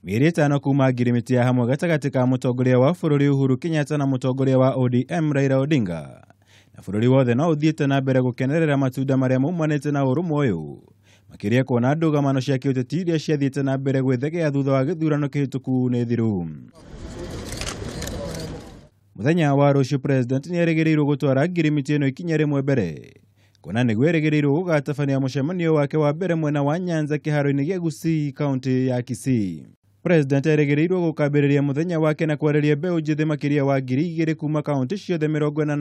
Mĩeri ĩtano kuuma ngirimiti ya hamwe gatagati ka Mutongoria wa bururi Uhuru Kenyatta na Mutongoria wa ODM Raila Odinga. Na bururi wothe no uthiĩte na mbere gukenerera matunda maria maumanĩte na ũrũmwe ũyũ. Makiria kuona ndugamano cia kiuteti iria ciathiite na mbere gwĩthegea thutha wa githurano kĩhĩtũku nĩ thiru. Muthenya wa ruciu president ni erigiriirwo gutwara ngirimiti ĩno ikinya rĩmwe mbere. Kuna nĩguo erigiriirwo gugatabania mucemanio wake wa mbere mwena wa Nyanza kĩharo-inĩ gĩa Gusii kaunti ya Kisii. President erigiriirwo gukambĩrĩria muthenya wake na kwariria mbeũ njĩthĩ makiria wa 2,000 kuuma kaunti ciothe 47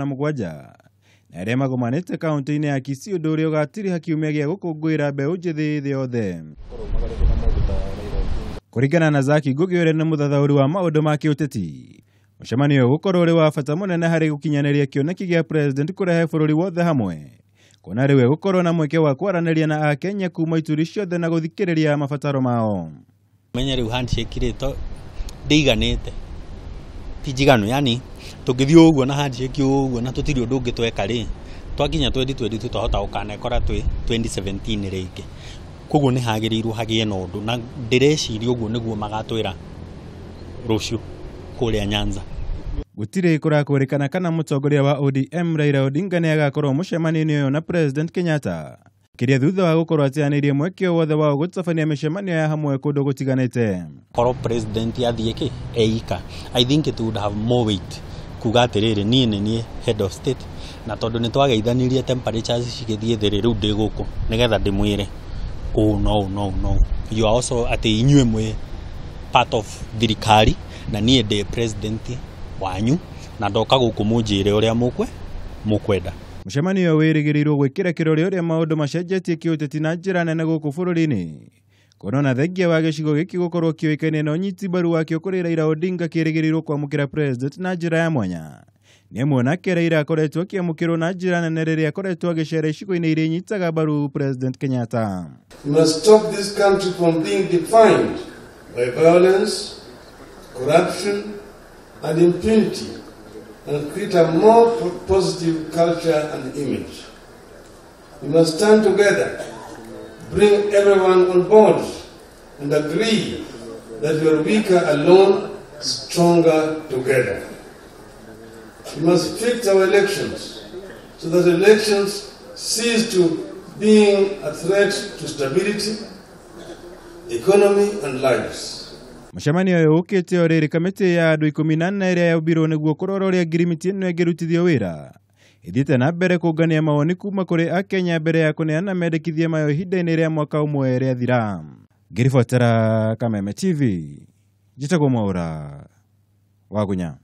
na arĩa magomanĩte kaunti-inĩ ya Kisii, ũndũ ũrĩa ũgatiriha kiumia gĩa gũkũngũĩra mbeũ njĩthĩ thĩ yothe. Kũringana na Zaki Ngugi ũrĩa nĩ mũthathaũri wa maũndũ ma kiuteti, mucemanio ũgũkorwo ũrĩ wa bata mũnene harĩ gũkinyanĩria kĩoneki gĩa president kũrehe bũrũri wothe hamwe. Kuna rĩu gũkorwo na mweke wa kwaranĩria na Akenya kuuma ituri ciothe na gũthikĩrĩria mabataro mao. Menya riu handshake rito ndiganite tijigano, yani tugithio uguo na handshake uguo na tutiri undu ungi tweka ri twakinya 2022 twahota ukanekora 2017 ringi, koguo ni hagirirwo hagie na undu na ndireciria uguo niguo magatwira ruciu kuria Nyanza. Gutire kũrakũrĩkana kana Mutongoria wa ODM Raila Odinga nĩ agakorwo mũcemanio-inĩ ũyũ na President Kenyatta, kiria thutha wa gũkorwo atianĩirie mweke wothe wa gũtabania mĩcemanio ya hamwe kũndũ gũtiganĩte. Korwo president athiĩ eika, I think it would have more weight kuga atĩrĩrĩ niĩ nĩ niĩ head of state, na tondũ nĩ twageithanirie temperatures cigĩthiĩ thĩ rĩu ndĩ gũkũ nĩgetha ndĩmwĩre no you are also atĩ inyuĩ mwĩ part of thirikari na niĩ ndĩ president wanyu na ndoka gũkũ mũnjĩre ũrĩa mũkwenda. Mucemanio wĩrĩgĩrĩirwo gwĩkĩra kĩrore ũrĩa maũndũ macenjetie kiuteti na njĩra nene gũkũ bũrũri-inĩ. Kuona thengia wa gĩcigo gĩkĩ gũkorwo kĩoĩkaine na ũnyiti mbaru wakĩo kũrĩ Raila Odinga kĩrĩgĩrĩirwo kwamũkĩra president na njĩra ya mwanya. Nĩ amwe nake Raila akoretwo akĩamũkĩrwo na njĩra nene rĩrĩa akoretwo agĩcera icigo-inĩ iria inyitaga mbaru president Kenyatta. We must stop this country from being defined by violence, corruption and impunity, and create a more positive culture and image. We must stand together, bring everyone on board, and agree that we are weaker alone, stronger together. We must fix our elections so that elections cease to being a threat to stability, economy and lives. Mucemanio ũyũ ũkĩte o rĩrĩ kamĩtĩ ya andũ 14 ĩrĩa yaũmbirwo nĩguo kũrora ũrĩa ngirimiti ĩno ĩngĩrutithio wĩra ĩthiĩte na mbere kũngania mawoni kuuma kũrĩ Akenya mbere ya kũneana mendekithia mayo ihinda-inĩ rĩa mwaka ũmwe rĩathira. Ngĩribotera Kameme TV, njĩtagwo Mwaura wa Gunya.